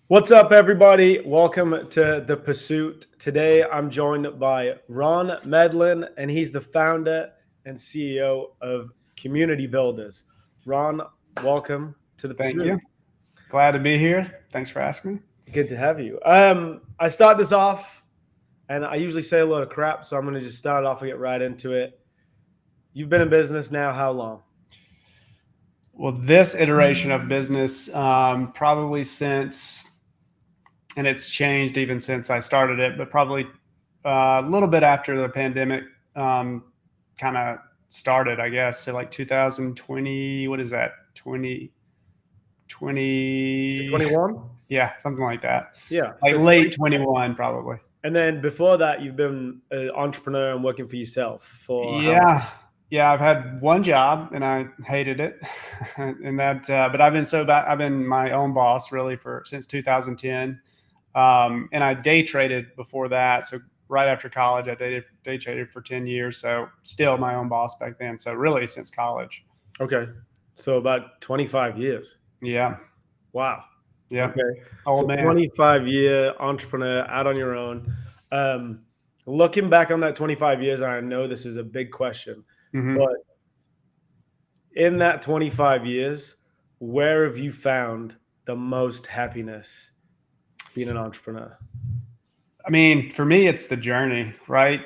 What's up, everybody? Welcome to The Pursuit. Today, I'm joined by Ron Medlin, and he's the founder and CEO of Community Builders. Ron, welcome to The Thank Pursuit. you. Glad to be here. Thanks for asking me. Good to have you. I start this off, and I usually say a lot of crap, so I'm going to just start off and get right into it. You've been in business now how long? Well, this iteration of business, probably since, and it's changed even since I started it, but probably a little bit after the pandemic kind of started, I guess. So like 2020, what is that? 2020, 21? yeah, something like that. Yeah. Like So late 20. 21, probably. And then before that, you've been an entrepreneur and working for yourself for how long? Yeah. Yeah, I've had one job and I hated it, and that. But I've been I've been my own boss really for since 2010, and I day traded before that. So right after college, I day traded for 10 years. So still my own boss back then. So really since college. Okay. So about 25 years. Yeah. Wow. Yeah. Okay. So Old man. 25-year entrepreneur out on your own. Um, Looking back on that 25 years, I know this is a big question, Hmm. but in that 25 years, where have you found the most happiness being an entrepreneur? I mean, for me, it's the journey, right?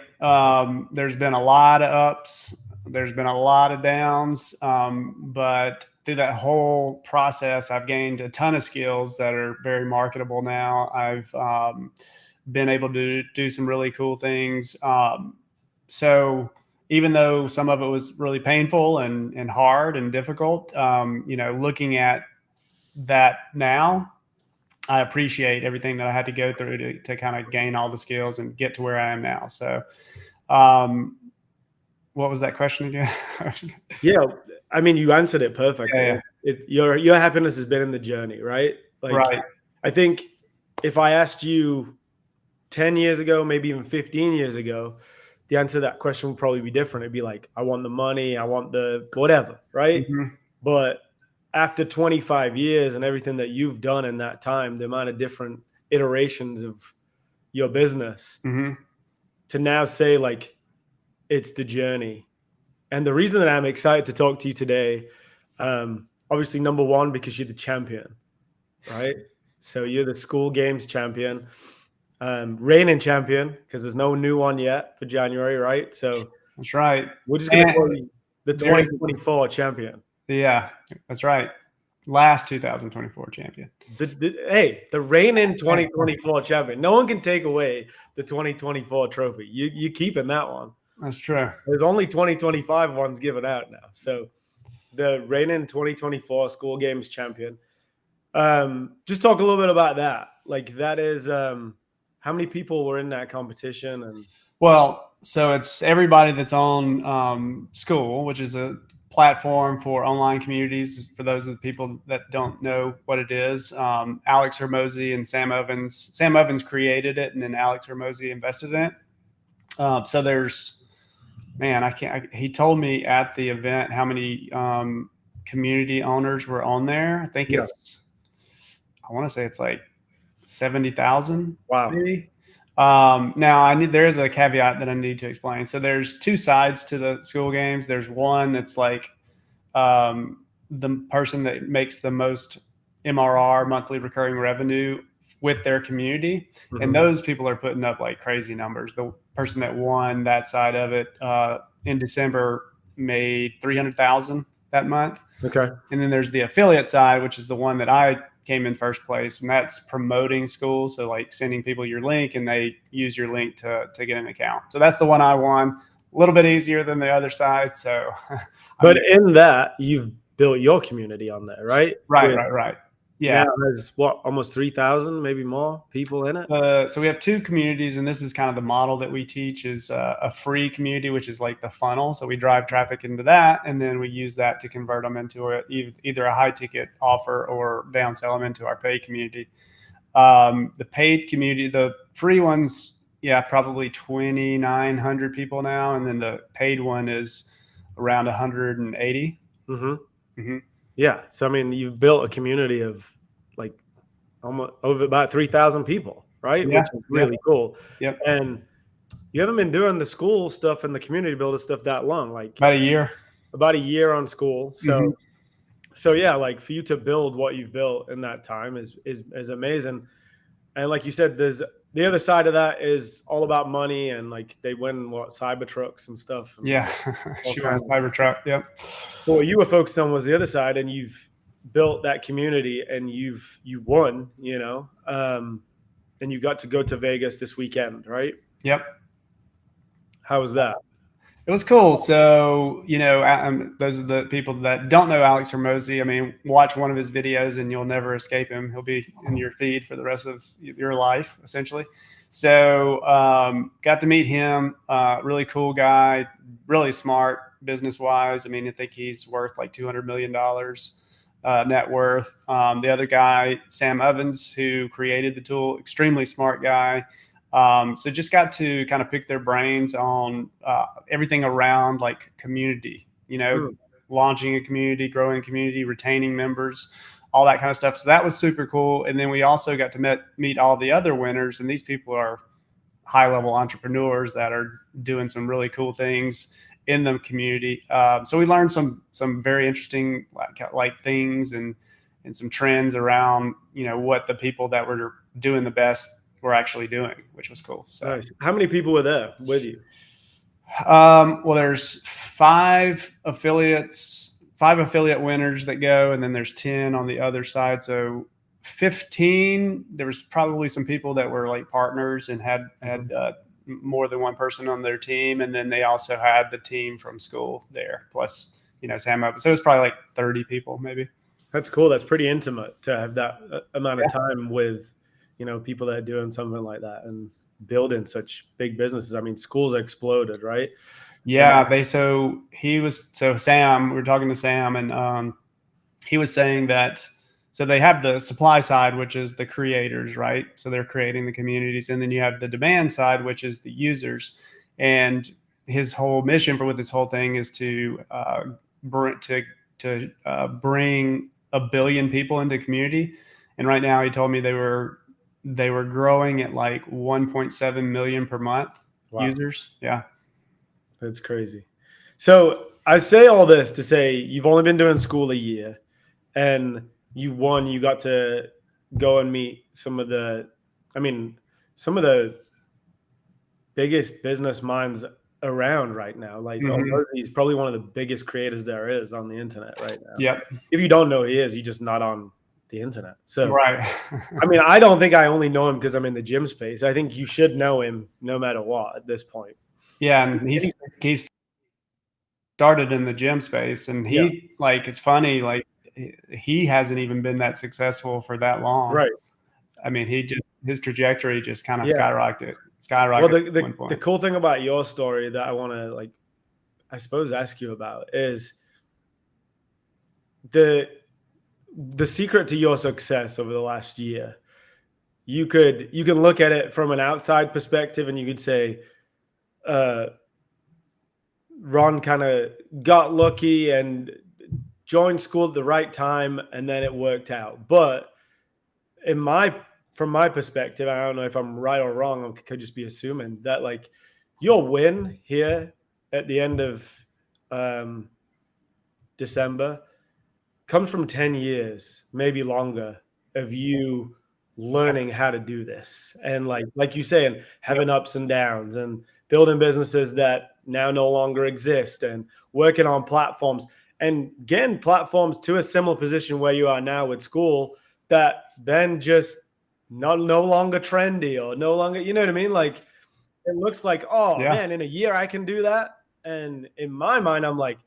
There's been a lot of ups, there's been a lot of downs, but through that whole process, I've gained a ton of skills that are very marketable now. I've been able to do some really cool things. So even though some of it was really painful and hard and difficult, looking at that now, I appreciate everything that I had to go through to kind of gain all the skills and get to where I am now. So, um, what was that question again? Yeah, I mean, you answered it perfectly. Yeah, Your happiness has been in the journey, right? Like, right. I think if I asked you 10 years ago, maybe even 15 years ago, the answer to that question would probably be different. It'd be like, I want the money, I want the whatever, right? Hmm. But after 25 years and everything that you've done in that time, the amount of different iterations of your business Hmm. to now say, like, it's the journey. And the reason that I'm excited to talk to you today, obviously, number one, because you're the champion, right? So you're the school games champion, reigning champion, because there's no new one yet for January, right? So That's right. we're just going to And call you the there's, 2024 champion. yeah, that's right. Last 2024 champion. Hey, the reigning 2024 champion. No one can take away the 2024 trophy. You keeping that one. That's true. There's only 2025 ones given out now. So the reigning 2024 school games champion. Just talk a little bit about that. Like that is how many people were in that competition and Well, so it's everybody that's on Skool, which is a platform for online communities. For those of the people that don't know what it is, Alex Hermosi and Sam Evans. Sam Evans created it, and then Alex Hermosi invested in it. So there's, man, I can't. He told me at the event how many community owners were on there. I think yeah. I want to say it's like 70,000, Wow. maybe. Now there is a caveat that I need to explain. So there's two sides to the school games. There's one that's like the person that makes the most MRR, monthly recurring revenue, with their community, and Mhm. those people are putting up like crazy numbers. The person that won that side of it in December made 300,000 that month. Okay. And then there's the affiliate side, which is the one that I came in first place, and that's promoting schools. So like sending people your link, and they use your link to get an account. So that's the one I won. A little bit easier than the other side. So, But in that, you've built your community on there, right? right, With right, right. now Yeah. there's what, almost 3,000, maybe more people in it. So we have two communities, and this is kind of the model that we teach is a free community, which is like the funnel. So we drive traffic into that, and then we use that to convert them into either a high ticket offer or downsell them into our paid community. The paid community, the free ones, yeah, probably 2,900 people now, and then the paid one is around 180. Hmm. Hmm. Yeah. So I mean, you've built a community of like almost over about 3,000 people, right? Yeah. Which is Yep. really cool. Yep. And you haven't been doing the Skool stuff and the community builder stuff that long, like About a year. about a year on Skool. Mm-hmm. So yeah, like for you to build what you've built in that time is amazing. And like you said, there's the other side of that is all about money, and like they win what cyber trucks and stuff. And Yeah. all She went kinds. a Cybertruck. Yep. But what you were focused on was the other side, and you've built that community, and you won, and you got to go to Vegas this weekend, right? Yep. How was that? It was cool. So, those are the people that don't know Alex Hormozy. I mean, watch one of his videos and you'll never escape him. He'll be in your feed for the rest of your life, essentially. So, got to meet him. Really cool guy, really smart business wise. I mean, I think he's worth like $200 million net worth. The other guy, Sam Ovens, who created the tool, extremely smart guy. So just got to kind of pick their brains on everything around like community, launching a community, growing a community, retaining members, all that kind of stuff. So that was super cool. And then we also got to meet all the other winners. And these people are high level entrepreneurs that are doing some really cool things in the community. So we learned some very interesting like things and some trends around, what the people that were doing the best were actually doing, which was cool. So Nice. How many people were there with you? Well, there's five affiliate winners that go, and then there's 10 on the other side. So 15. There was probably some people that were like partners and had more than one person on their team, and then they also had the team from Skool there, plus Sam up. So it was probably like 30 people, maybe. That's cool. That's pretty intimate to have that amount of time with people that are doing something like that and building such big businesses. I mean, Skool's exploded, right? Yeah. Sam, we were talking to Sam, and he was saying that, so they have the supply side, which is the creators, right? So they're creating the communities. And then you have the demand side, which is the users. And his whole mission with this whole thing is to bring 1 billion people into community. And right now he told me they were growing at like 1.7 million per month. Wow. Users. Yeah. That's crazy. So I say all this to say you've only been doing Skool a year, and you got to go and meet some of the biggest business minds around right now. Like he's probably one of the biggest creators there is on the internet right now. Yep. If you don't know who he is, you're just not on the internet. So right. I mean, I don't think I only know him because I'm in the gym space. I think you should know him no matter what at this point. Yeah, and he's started in the gym space, and it's funny, like he hasn't even been that successful for that long. Right. I mean, his trajectory just kind of skyrocketed. Well, the cool thing about your story that I want to I suppose ask you about is the secret to your success over the last year. You can look at it from an outside perspective, and you could say, Ron kind of got lucky and joined Skool at the right time, and then it worked out. But from my perspective, I don't know if I'm right or wrong. I could just be assuming that your win here at the end of December comes from 10 years, maybe longer, of you learning how to do this. And like you say, and having ups and downs and building businesses that now no longer exist and working on platforms and getting platforms to a similar position where you are now with Skool that then just no longer trendy or no longer, you know what I mean? Like it looks like, man, in a year I can do that. And in my mind, I'm like,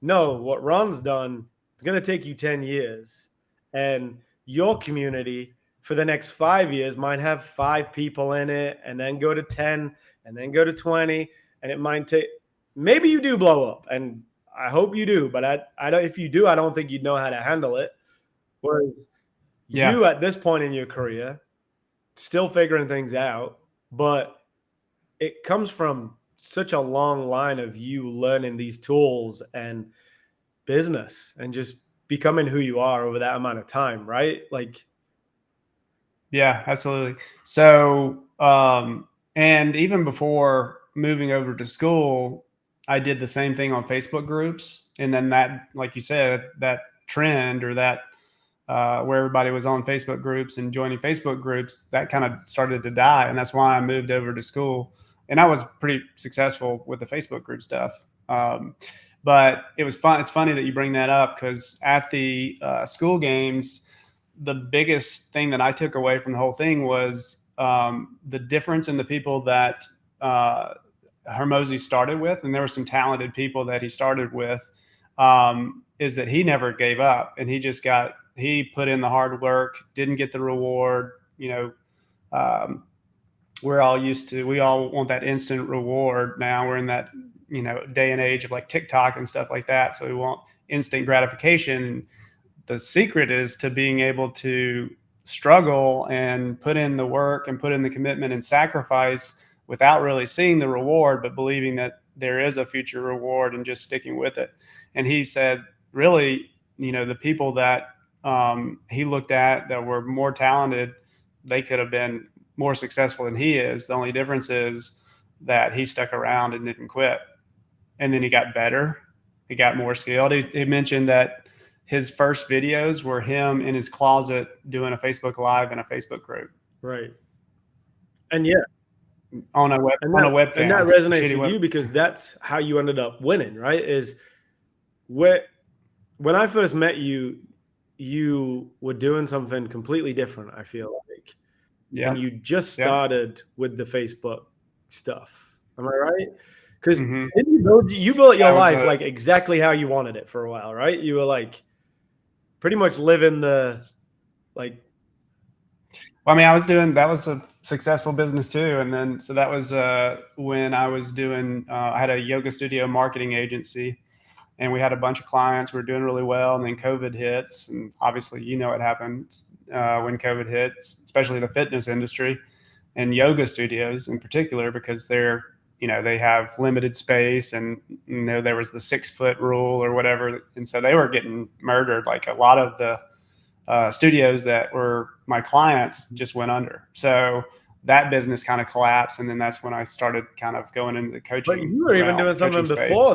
no, what Ron's done, it's going to take you 10 years. And your community for the next 5 years might have 5 people in it, and then go to 10, and then go to 20. And it might take, maybe you do blow up, and I hope you do. But I don't, if you do, I don't think you'd know how to handle it. Whereas you at this point in your career, still figuring things out, but it comes from such a long line of you learning these tools and business and just becoming who you are over that amount of time, right? Like Yeah, absolutely. So, and even before moving over to Skool, I did the same thing on Facebook groups. And then that, like you said, that trend or that where everybody was on Facebook groups and joining Facebook groups, that kind of started to die. And that's why I moved over to Skool. And I was pretty successful with the Facebook group stuff. But it was fun. It's funny that you bring that up because at the Skool games, the biggest thing that I took away from the whole thing was the difference in the people that Hormozy started with, and there were some talented people that he started with, is that he never gave up, and he put in the hard work, didn't get the reward. We're all used to, we all want that instant reward now. We're in that day and age of like TikTok and stuff like that, so we want instant gratification. The secret is to being able to struggle and put in the work and put in the commitment and sacrifice without really seeing the reward, but believing that there is a future reward and just sticking with it. And he said, really, the people that he looked at that were more talented, they could have been more successful than he is. The only difference is that he stuck around and didn't quit. And then he got better. He got more skilled. He mentioned that his first videos were him in his closet doing a Facebook Live in a Facebook group. Right. And yeah, on a webcam. And that resonates with you because that's how you ended up winning, right? Is when I first met you, you were doing something completely different, I feel like. Yeah. And you just started with the Facebook stuff. Am I right? Because you built your life like exactly how you wanted it for a while, right? You were like pretty much living the like. Well, I mean, that was a successful business too. And then, so that was when I was doing, I had a yoga studio marketing agency, and we had a bunch of clients. We were doing really well. And then COVID hits. And obviously, what happens when COVID hits, especially the fitness industry and yoga studios in particular, because they're, they have limited space, and there was the 6-foot rule or whatever. And so they were getting murdered. Like a lot of the studios that were my clients just went under. So that business kind of collapsed. And then that's when I started kind of going into the coaching. But you were even doing something before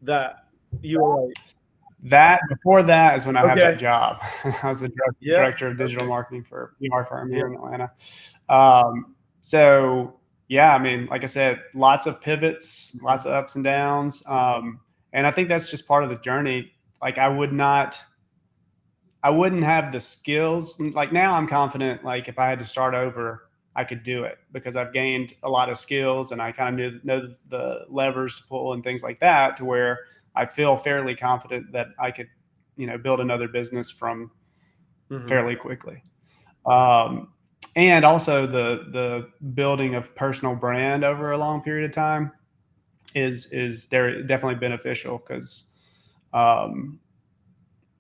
that you were like. Before that is when I had that job. I was the director of digital marketing for a PR firm here in Atlanta. So yeah, I mean, like I said, lots of pivots, lots of ups and downs. And I think that's just part of the journey. Like I wouldn't have the skills. Like now I'm confident, like if I had to start over, I could do it because I've gained a lot of skills and I kind of know the levers to pull and things like that, to where I feel fairly confident that I could, build another business from fairly quickly. And also the building of personal brand over a long period of time is definitely beneficial because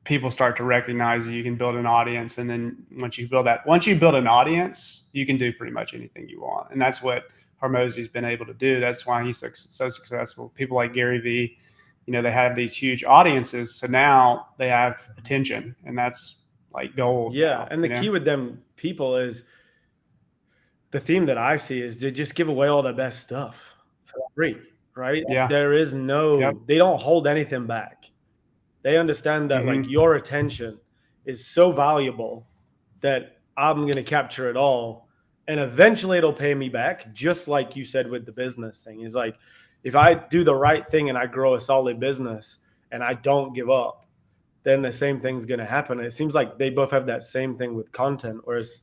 people start to recognize you can build an audience. And then once you build an audience, you can do pretty much anything you want. And that's what Hormozy's been able to do. That's why he's so successful. People like Gary Vee, they have these huge audiences. So now they have attention, and that's like gold. Yeah. Now, and the key with them people is, the theme that I see is they just give away all the best stuff for free, right? Yeah. There is they don't hold anything back. They understand that like your attention is so valuable that I'm going to capture it all. And eventually it'll pay me back. Just like you said with the business thing, is like, if I do the right thing and I grow a solid business and I don't give up, then the same thing's going to happen. It seems like they both have that same thing with content, whereas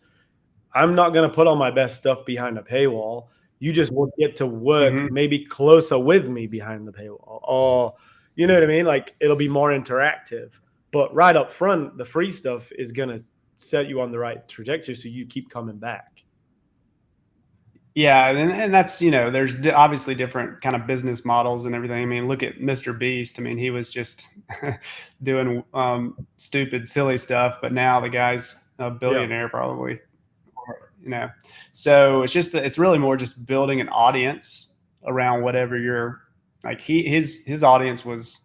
I'm not going to put all my best stuff behind a paywall. You just will get to work maybe closer with me behind the paywall. Or, you know what I mean? Like it'll be more interactive. But right up front, the free stuff is going to set you on the right trajectory so you keep coming back. Yeah, and that's, there's obviously different kind of business models and everything. I mean, look at Mr. Beast. I mean, he was just doing stupid, silly stuff, but now the guy's a billionaire probably. So it's really more just building an audience around whatever you're like. His audience was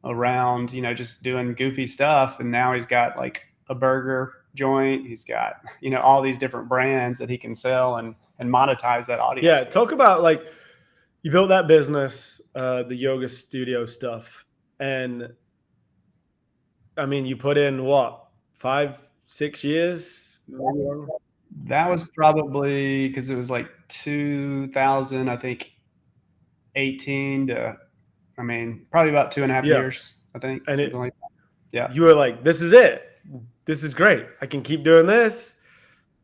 around, just doing goofy stuff. And now he's got like a burger joint. He's got, all these different brands that he can sell and monetize that audience. Yeah. with. Talk about like you built that business, the yoga studio stuff. And I mean, you put in what, 5-6 years? That was probably because it was like 2000, I think, 18 to, probably about 2.5 Yeah. years, I think. And Something like that. Yeah. you were like, this is it. This is great. I can keep doing this.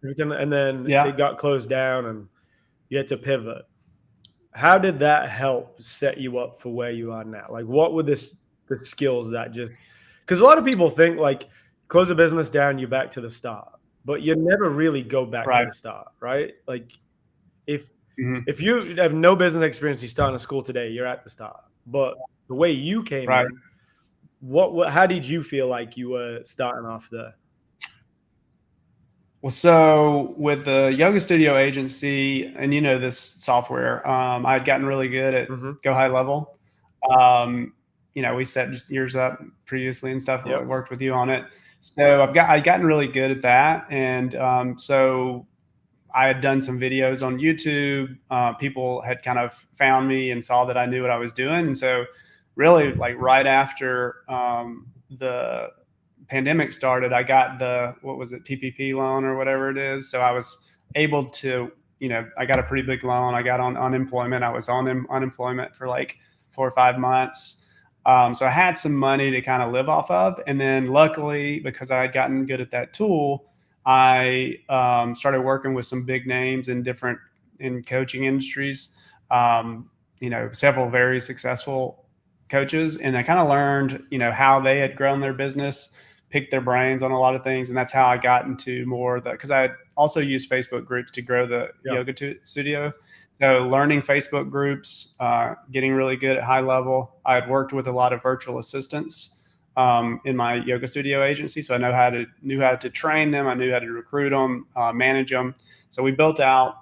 And then Yeah. it got closed down and you had to pivot. How did that help set you up for where you are now? Like, what were the skills that just, because a lot of people think like close a business down, you're back to the start, but you never really go back to Right. the start, right? Like if Mhm. if you have no business experience, you start in a school today, you're at the start. But the way you came Right. in, how did you feel like you were starting off there? Well, so with the yoga studio agency and this software, I had gotten really good at Mhm. Go High Level. We set years up previously and stuff. Yep. I worked with you on it, so I'd gotten really good at that, and so I had done some videos on YouTube. People had kind of found me and saw that I knew what I was doing, and so really, like right after the pandemic started, I got the, what was it, PPP loan or whatever it is. So I was able to, I got a pretty big loan. I got on unemployment. I was on unemployment for like 4 or 5 months. So I had some money to kind of live off of. And then luckily, because I had gotten good at that tool, I started working with some big names in coaching industries, several very successful coaches. And I kind of learned, how they had grown their business, pick their brains on a lot of things. And that's how I got into more of the, because I had also used Facebook groups to grow the yoga studio. So learning Facebook groups, getting really good at high level. I had worked with a lot of virtual assistants in my yoga studio agency. So I knew how to train them. I knew how to recruit them, manage them. So we built out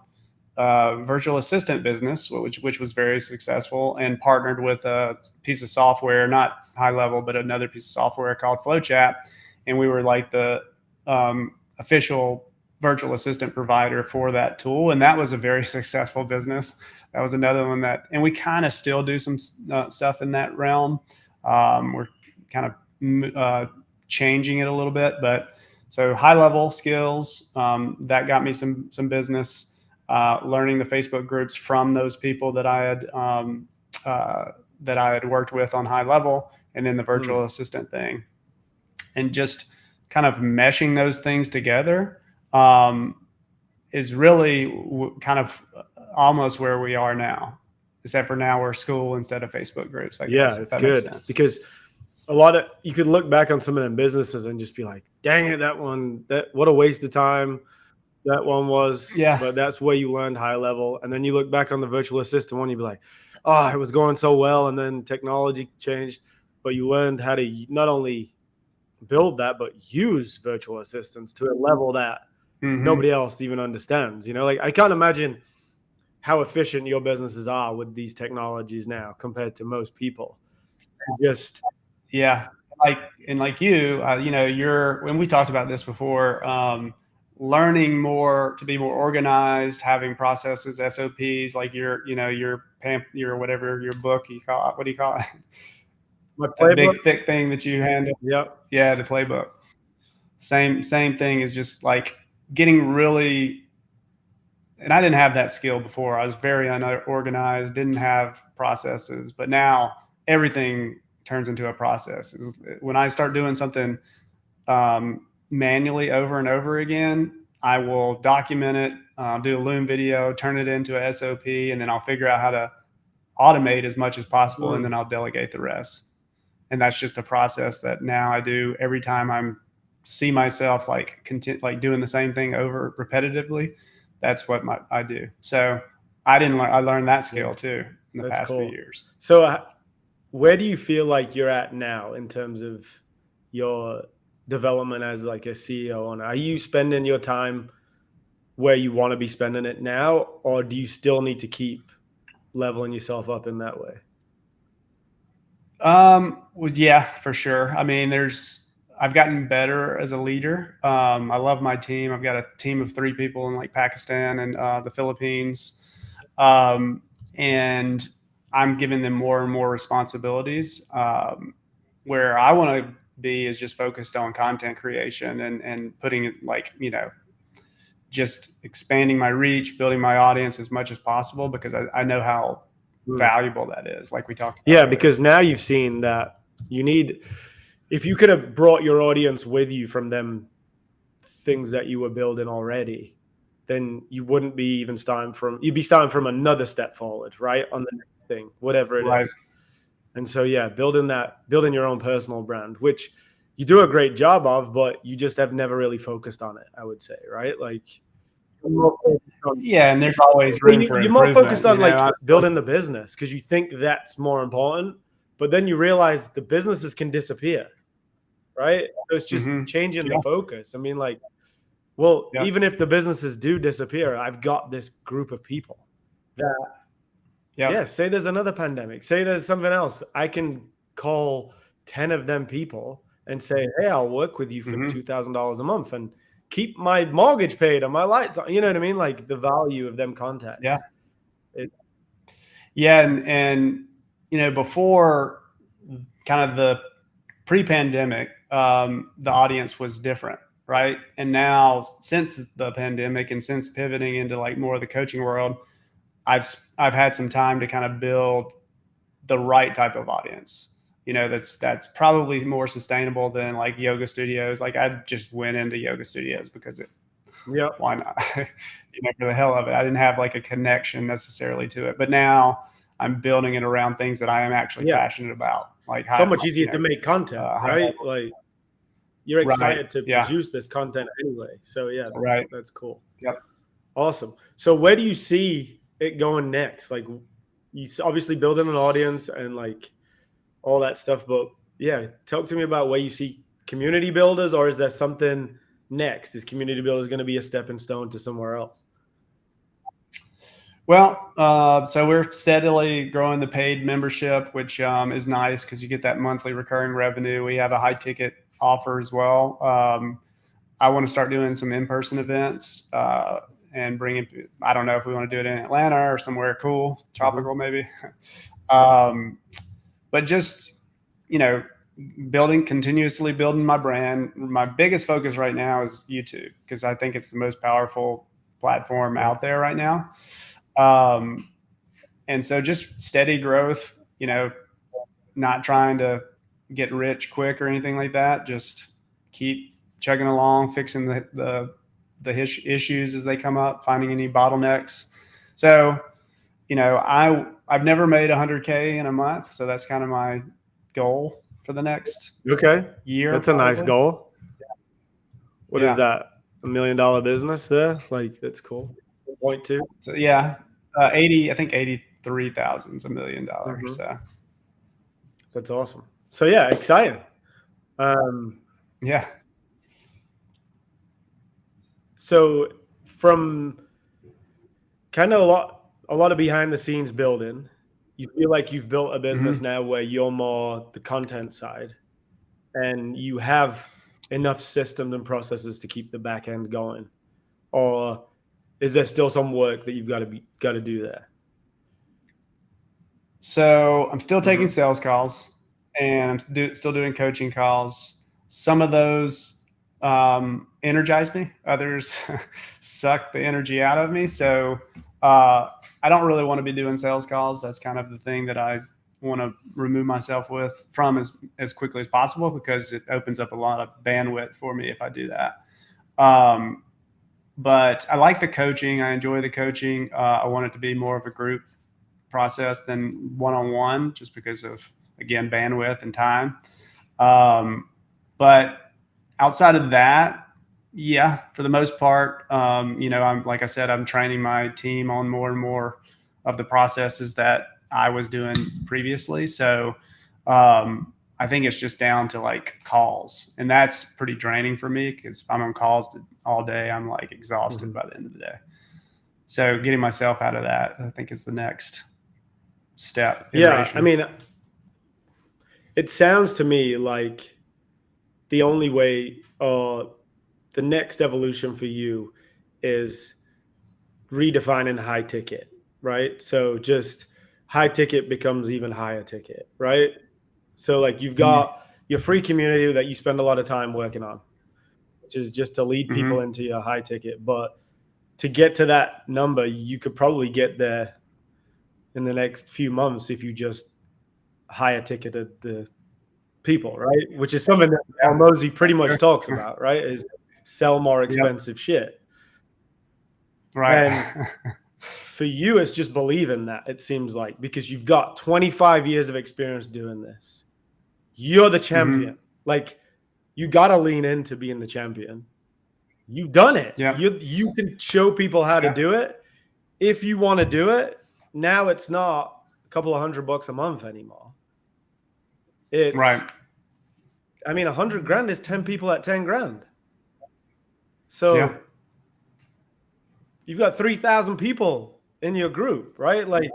virtual assistant business, which was very successful, and partnered with a piece of software, not high level, but another piece of software called FlowChat. And we were like the official virtual assistant provider for that tool. And that was a very successful business. That was another one and we kind of still do some stuff in that realm. We're kind of changing it a little bit, but so high level skills, that got me some business. Learning the Facebook groups from those people that I had worked with on high level, and then the virtual assistant thing, and just kind of meshing those things together is really kind of almost where we are now, except for now we're Skool instead of Facebook groups. I guess, it's good because you could look back on some of them businesses and just be like, dang it, what a waste of time that one was. Yeah. But that's where you learned high level. And then you look back on the virtual assistant one, you'd be like, oh, it was going so well. And then technology changed, but you learned how to not only build that, but use virtual assistants to a level that nobody else even understands. Like I can't imagine how efficient your businesses are with these technologies now compared to most people. Yeah. Like you, when we talked about this before, learning more to be more organized, having processes, SOPs, like your whatever your book you call it. What do you call it? That big thick thing that you handle. Yep. Yeah, the playbook. Same thing is just like getting really, and I didn't have that skill before. I was very unorganized, didn't have processes, but now everything turns into a process. When I start doing something manually over and over again, I will document it, do a Loom video, turn it into a SOP, and then I'll figure out how to automate as much as possible, and then I'll delegate the rest. And that's just a process that now I do every time I see myself like doing the same thing over repetitively. That's what I do. So I learned that skill too in the past few years. So where do you feel like you're at now in terms of your development as like a CEO? And are you spending your time where you want to be spending it now, or do you still need to keep leveling yourself up in that way? Well, yeah, for sure. I mean, I've gotten better as a leader. I love my team. I've got a team of 3 people in like Pakistan and the Philippines. And I'm giving them more and more responsibilities. Where I want to be is just focused on content creation and putting it like, just expanding my reach, building my audience as much as possible, because I know how valuable that is. Like we talked about. Yeah, earlier. because now you've seen that if you could have brought your audience with you from them things that you were building already, then you wouldn't be even you'd be starting from another step forward, right? On the next thing, whatever it is. And so, yeah, building your own personal brand, which you do a great job of, but you just have never really focused on it, I would say, right? Like, and there's always room for improvement. You're more focused on like building the business because you think that's more important, but then you realize the businesses can disappear, right? So it's just changing the focus. I mean, like, well, even if the businesses do disappear, I've got this group of people that, say there's another pandemic, say there's something else, I can call 10 of them people and say, hey, I'll work with you for $2,000 a month and keep my mortgage paid and my lights on. You know what I mean? Like the value of them contacts. And before kind of the pre-pandemic, the audience was different, right? And now since the pandemic and since pivoting into like more of the coaching world, I've had some time to kind of build the right type of audience. That's probably more sustainable than like yoga studios. Like I just went into yoga studios because why not? For the hell of it. I didn't have like a connection necessarily to it, but now I'm building it around things that I am actually passionate about. Like so much easier to make content, right? Like you're excited to produce this content anyway. So that's cool. Yep. Awesome. So where do you see it going next? Like you obviously building an audience and like all that stuff, but talk to me about where you see community builders, or is there something next? Is community builders going to be a stepping stone to somewhere else? Well, so we're steadily growing the paid membership, which is nice because you get that monthly recurring revenue. We have a high ticket offer as well. I want to start doing some in-person events and bringing, I don't know if we want to do it in Atlanta or somewhere cool, tropical maybe. But just, continuously building my brand. My biggest focus right now is YouTube because I think it's the most powerful platform out there right now. And so just steady growth, not trying to get rich quick or anything like that. Just keep chugging along, fixing the issues as they come up, finding any bottlenecks. So, I've never made 100K in a month. So that's kind of my goal for the next year. That's a nice goal. What is that? $1 million business there? Like, that's cool. 1.2. So 83,000 is $1 million. So that's awesome. So exciting. So from kind of a lot of behind the scenes building, you feel like you've built a business now where you're more the content side and you have enough systems and processes to keep the back end going, or is there still some work that you've got to do there? So I'm still taking sales calls and I'm still doing coaching calls. Some of those energize me. Others suck the energy out of me. So I don't really want to be doing sales calls. That's kind of the thing that I want to remove myself from as quickly as possible because it opens up a lot of bandwidth for me if I do that. But I like the coaching. I enjoy the coaching. I want it to be more of a group process than one-on-one just because of, again, bandwidth and time. But outside of that, for the most part, I'm, like I said, I'm training my team on more and more of the processes that I was doing previously. So I think it's just down to like calls, and that's pretty draining for me because if I'm on calls all day, I'm like exhausted by the end of the day. So getting myself out of that, I think, is the next step. I mean, it sounds to me like the only way, or the next evolution for you, is redefining high ticket, right? So just high ticket becomes even higher ticket, right? So like you've Mhm. got your free community that you spend a lot of time working on, which is just to lead people Mhm. into your high ticket. But to get to that number, you could probably get there in the next few months if you just higher ticketed the people, right? Which is something that Yeah, Mosey pretty much sure. talks about, right? Is sell more Yep. expensive shit. Right. And for you, it's just believing that, it seems like, because you've got 25 years of experience doing this. You're the champion. Mhm. Like, you got to lean into being the champion. You've done it. Yep. You can show people how to Yeah. do it. If you want to do it, now it's not a couple of $100 a month anymore. Right. It's, I mean, 100 grand is 10 people at 10 grand. Yeah. So you've got 3,000 people in your group, right? Like,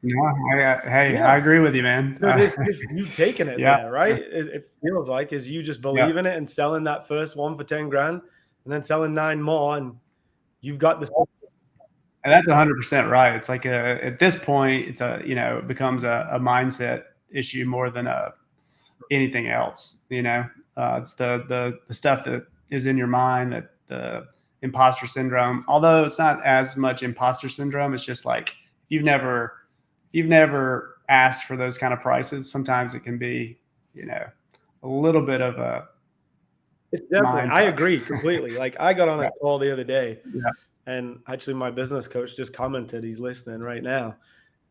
No, hey, yeah. I agree with you, man. So it's just you taking it Yeah. there, right? It feels like, is you just Yeah. believing it and selling that first one for 10 grand and then selling 9 more, and you've got this. And that's 100% right. It's like at this point, it's it becomes a mindset issue more than anything else. It's the stuff that is in your mind, that the imposter syndrome. Although it's not as much imposter syndrome, it's just like you've never asked for those kind of prices. Sometimes it can be, a little bit of a It's definitely, mind I fuck. agree completely. Like, I got on a call the other day, Yeah. and actually my business coach just commented, he's listening right now.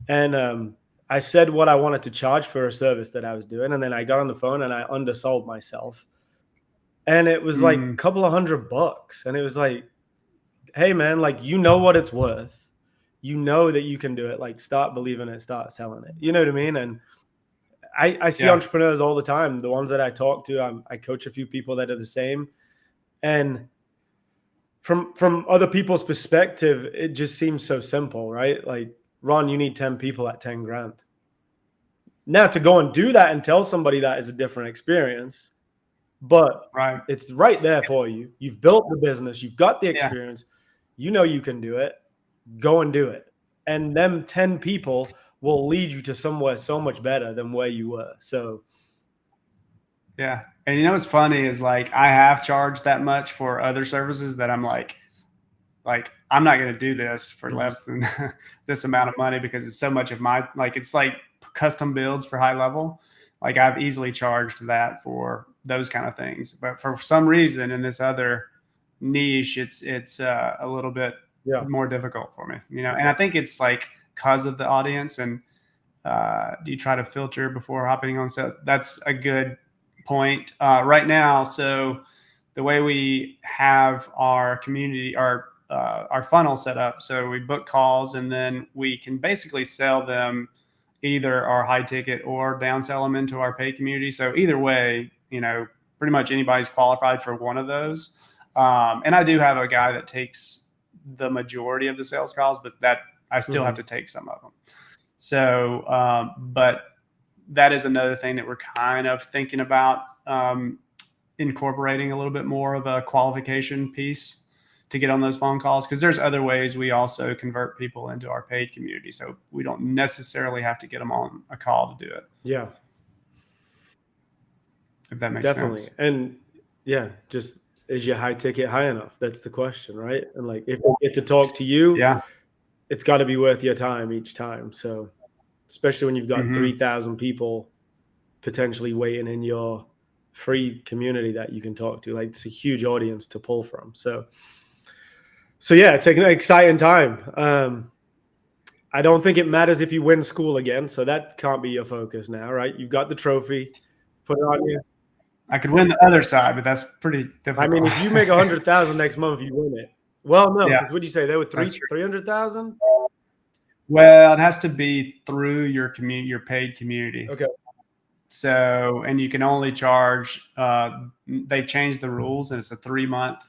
And I said what I wanted to charge for a service that I was doing, and then I got on the phone and I undersold myself. And it was like a Mm, couple of $100. And it was like, hey man, like, you know what it's worth. You know that you can do it. Like, start believing it, start selling it. You know what I mean? And I see yeah. entrepreneurs all the time. The ones that I talk to, I coach a few people that are the same. And from other people's perspective, it just seems so simple, right? Like, Ron, you need 10 people at 10 grand. Now, to go and do that and tell somebody that is a different experience, but Right. it's right there for you. You've built the business, you've got the Yeah. experience, you know you can do it. Go and do it. And them 10 people will lead you to somewhere so much better than where you were. So, Yeah. And what's funny is, like, I have charged that much for other services that I'm like I'm not going to do this for less than this amount of money, because it's so much of my, like, it's like custom builds for high level. Like, I've easily charged that for those kind of things, but for some reason in this other niche, it's a little bit yeah. more difficult for me, and I think it's like because of the audience. And do you try to filter before hopping on set? That's a good point. Right now, so the way we have our community, our funnel set up, so we book calls and then we can basically sell them either our high ticket or downsell them into our paid community. So either way, pretty much anybody's qualified for one of those. And I do have a guy that takes the majority of the sales calls, but that I still have to take some of them. So, but that is another thing that we're kind of thinking about, incorporating a little bit more of a qualification piece to get on those phone calls, because there's other ways we also convert people into our paid community. So we don't necessarily have to get them on a call to do it. Yeah. If that makes Definitely. sense. And yeah, just, is your high ticket high enough? That's the question, right? And like, if they get to talk to you, Yeah. it's got to be worth your time each time. So, especially when you've got Mm-hmm. 3,000 people potentially waiting in your free community that you can talk to, like, it's a huge audience to pull from. So yeah, it's an exciting time. I don't think it matters if you win Skool again, so that can't be your focus now, right? You've got the trophy, put it on you. I could win the other side, but that's pretty difficult. I mean, if you make 100,000 next month, you win it. Well, no, Yeah, what'd you say? There were that's true. 300,000. Well, it has to be through your paid community. Okay. So, and you can only charge, they've changed the rules, and it's a 3-month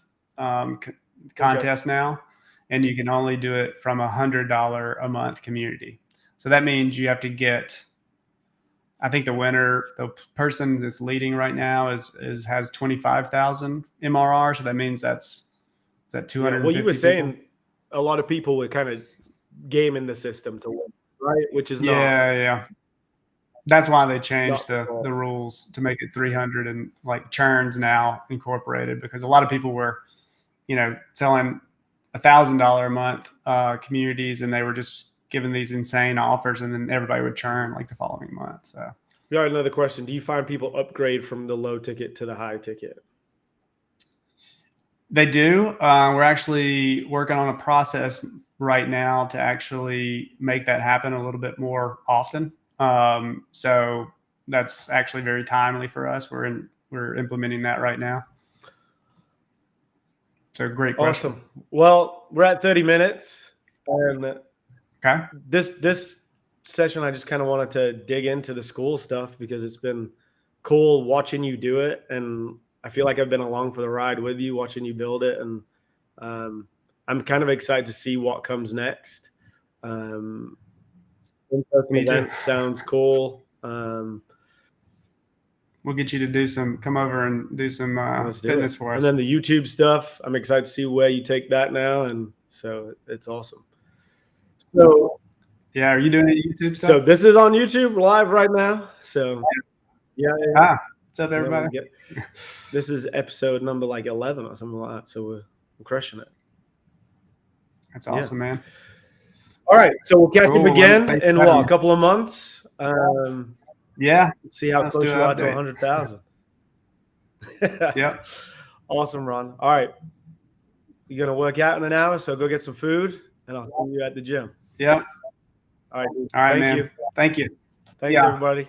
contest now, and you can only do it from $100 a month community. So that means you have to get I think the winner, the person that's leading right now, has 25,000 MRR. So that means is that 250. Well, you were people? saying a lot of people were kind of gaming the system to win, right? Which is yeah. That's why they changed not the rules to make it 300 and like churns now incorporated, because a lot of people were, selling $1,000 a month communities, and they were just giving these insane offers, and then everybody would churn like the following month. So we got another question. Do you find people upgrade from the low ticket to the high ticket? They do. We're actually working on a process right now to actually make that happen a little bit more often. So that's actually very timely for us. We're implementing that right now. So great question. Awesome. Well, we're at 30 minutes. And okay. This session, I just kind of wanted to dig into the Skool stuff because it's been cool watching you do it. And I feel like I've been along for the ride with you, watching you build it. And I'm kind of excited to see what comes next. In-person event sounds cool. We'll get you to come over and do some fitness for us. And then the YouTube stuff, I'm excited to see where you take that now. And so it's awesome. So yeah, are you doing any YouTube stuff? So this is on YouTube live right now. So yeah. What's up, everybody? This is episode number like 11 or something like that. So we're crushing it. That's awesome, man. All right, so we'll catch up again in a couple of months. Yeah. See how close you are to 100,000. Yep. Awesome, Ron. All right. You're going to work out in an hour, so go get some food, and I'll see you at the gym. Yeah. All right. All right, Thank man. you. Thank you. Thanks, everybody.